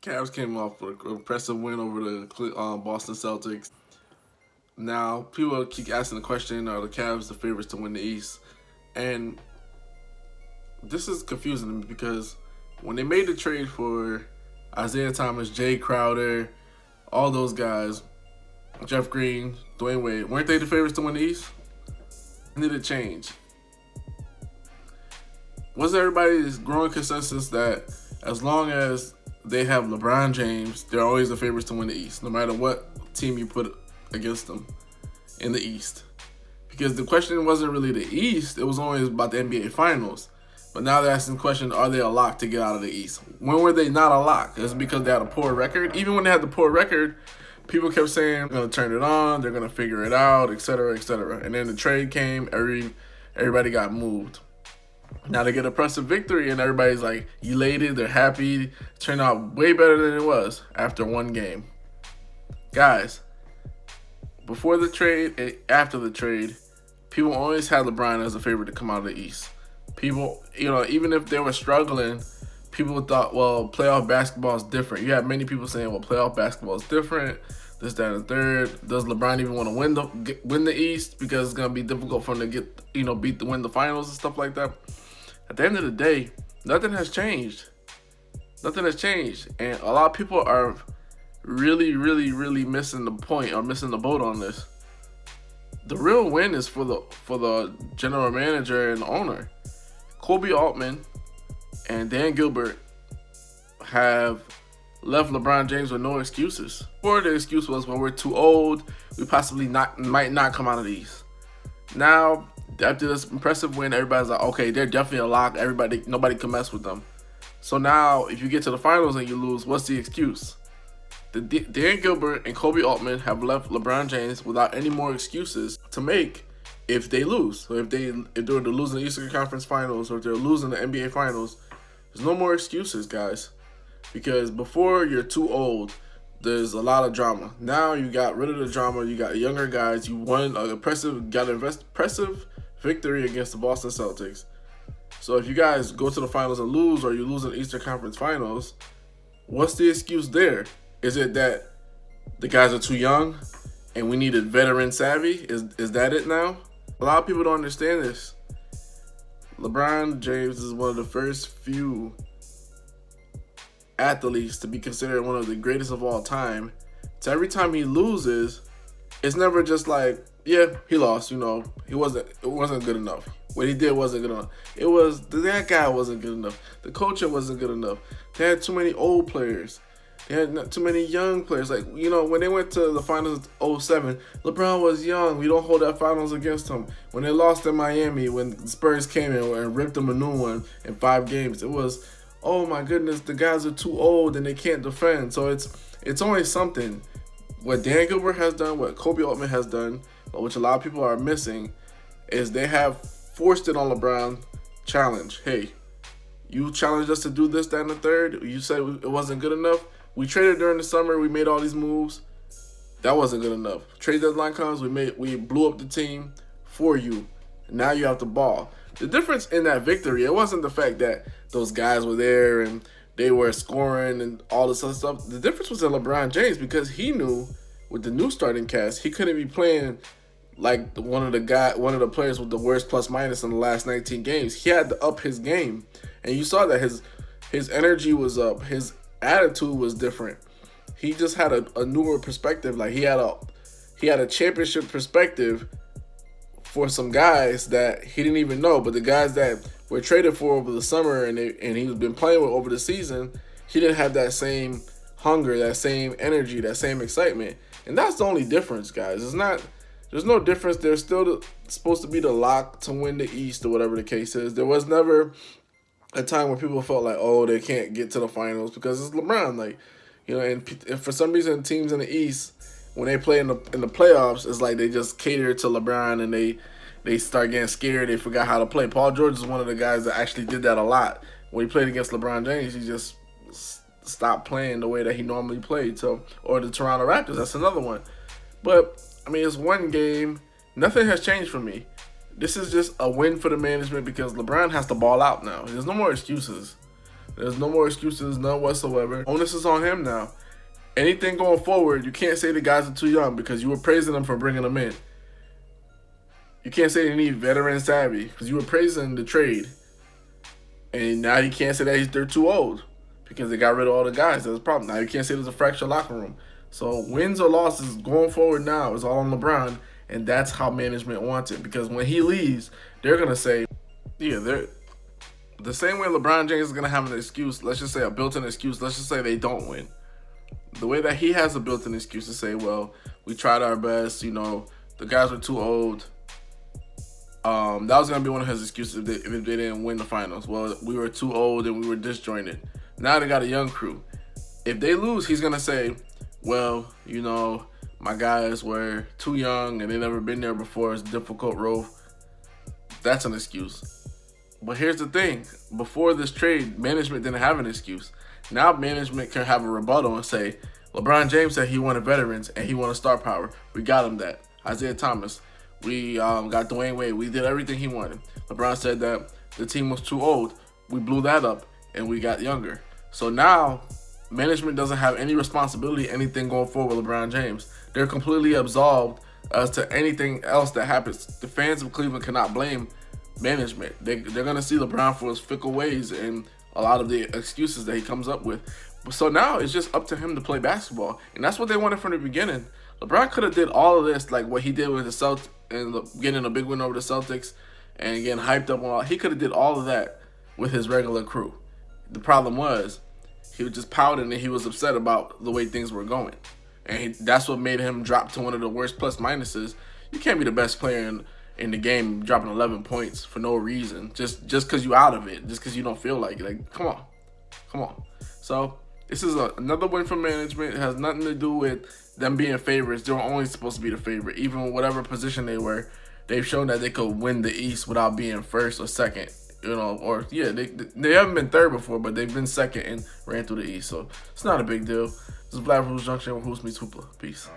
Cavs came off with an impressive win over the Boston Celtics. Now, people keep asking the question, are the Cavs the favorites to win the East? And this is confusing to me because when they made the trade for Isaiah Thomas, Jay Crowder, all those guys, Jeff Green, Dwayne Wade, weren't they the favorites to win the East? When did it change? Was everybody's growing consensus that as long as they have LeBron James, they're always the favorites to win the East, no matter what team you put against them in the East? Because the question wasn't really the East, it was always about the NBA Finals. But now they're asking the question, are they a lock to get out of the East? When were they not a lock? It's because they had a poor record. Even when they had the poor record, people kept saying, they're going to turn it on, they're going to figure it out, etc., etc. And then the trade came, everybody got moved. Now they get a impressive victory, and everybody's like elated, they're happy. It turned out way better than it was after one game. Guys, before the trade and after the trade, people always had LeBron as a favorite to come out of the East. People, even if they were struggling, people thought, well, playoff basketball is different. You had many people saying, well, playoff basketball is different, this, that, and the third. Does LeBron even want to win the East because it's going to be difficult for him to get, win the finals and stuff like that? At the end of the day, nothing has changed. Nothing has changed. And a lot of people are really, really, really missing the point or missing the boat on this. The real win is for the general manager and owner. Kobe Altman and Dan Gilbert have left LeBron James with no excuses. Before, the excuse was, well, we're too old, we possibly might not come out of the East. Now, after this impressive win, everybody's like, okay, they're definitely a lock. Nobody can mess with them. So now, if you get to the finals and you lose, what's the excuse? Dan Gilbert and Kobe Altman have left LeBron James without any more excuses to make if they lose. So if they're losing the Eastern Conference Finals or if they're losing the NBA Finals, there's no more excuses, guys. Because before, you're too old, there's a lot of drama. Now you got rid of the drama. You got younger guys. You won an impressive victory against the Boston Celtics. So if you guys go to the finals and lose, or you lose in the Eastern Conference Finals, what's the excuse there? Is it that the guys are too young and we needed veteran savvy? Is that it now? A lot of people don't understand this. LeBron James is one of the first few athletes to be considered one of the greatest of all time. So every time he loses, it's never just like, yeah, he lost, it wasn't good enough. What he did wasn't good enough. It was, that guy wasn't good enough. The coach wasn't good enough. They had too many old players. They had too many young players. Like, when they went to the finals in 07, LeBron was young. We don't hold that finals against him. When they lost in Miami, when the Spurs came in and ripped them a new one in 5 games, it was, oh my goodness, the guys are too old and they can't defend. So it's always something. What Dan Gilbert has done, what Kobe Altman has done, which a lot of people are missing, is they have forced it on LeBron. Challenge. Hey, you challenged us to do this, that, and the third. You said it wasn't good enough. We traded during the summer. We made all these moves. That wasn't good enough. Trade deadline comes. We blew up the team for you. Now you have to ball. The difference in that victory, it wasn't the fact that those guys were there and they were scoring and all this other stuff. The difference was in LeBron James, because he knew with the new starting cast, he couldn't be playing like one of the players with the worst plus minus in the last 19 games. He had to up his game, and you saw that his energy was up. His attitude was different. He just had a newer perspective. Like he had a championship perspective for some guys that he didn't even know. But the guys that were traded for over the summer and he's been playing with over the season, he didn't have that same hunger, that same energy, that same excitement. And that's the only difference, guys. There's no difference. They're still supposed to be the lock to win the East or whatever the case is. There was never a time where people felt like, oh, they can't get to the finals because it's LeBron. Like, and for some reason, teams in the East, when they play in the playoffs, it's like they just cater to LeBron and they start getting scared. They forgot how to play. Paul George is one of the guys that actually did that a lot. When he played against LeBron James, he just stopped playing the way that he normally played. Or the Toronto Raptors, that's another one. But it's one game. Nothing has changed for me. This is just a win for the management because LeBron has to ball out now. There's no more excuses. There's no more excuses, none whatsoever. Onus is on him now. Anything going forward, you can't say the guys are too young because you were praising them for bringing them in. You can't say they need veteran savvy because you were praising the trade. And now you can't say that they're too old because they got rid of all the guys. That's a problem. Now you can't say there's a fractured locker room. So wins or losses going forward now is all on LeBron, and that's how management wants it. Because when he leaves, they're going to say, yeah, they're the same way LeBron James is going to have an excuse. Let's just say a built-in excuse. Let's just say they don't win. The way that he has a built-in excuse to say, well, we tried our best, you know, the guys were too old. That was going to be one of his excuses if they didn't win the finals. Well, we were too old and we were disjointed. Now they got a young crew. If they lose, he's going to say, well, you know, my guys were too young and they never been there before. It's a difficult road. That's an excuse. But here's the thing. Before this trade, management didn't have an excuse. Now management can have a rebuttal and say, LeBron James said he wanted veterans and he wanted star power. We got him that. Isaiah Thomas. We got Dwayne Wade. We did everything he wanted. LeBron said that the team was too old. We blew that up and we got younger. So now management doesn't have any responsibility, anything going forward with LeBron James. They're completely absolved as to anything else that happens. The fans of Cleveland cannot blame management. They're going to see LeBron for his fickle ways and a lot of the excuses that he comes up with. So now it's just up to him to play basketball. And that's what they wanted from the beginning. LeBron could have did all of this like what he did with the Celtics and getting a big win over the Celtics and getting hyped up on all. He could have did all of that with his regular crew. The problem was he was just pouting and he was upset about the way things were going. And that's what made him drop to one of the worst plus minuses. You can't be the best player in the game dropping 11 points for no reason. Just because you out of it. Just because you don't feel like it. Like, come on. Come on. So this is another win for management. It has nothing to do with them being favorites. They were only supposed to be the favorite. Even whatever position they were, they've shown that they could win the East without being first or second. You know, or yeah, they haven't been third before, but they've been second and ran through the East. So it's not a big deal. This is Vlad from Hoops Junction with Hoops Meets Hoopla. Peace.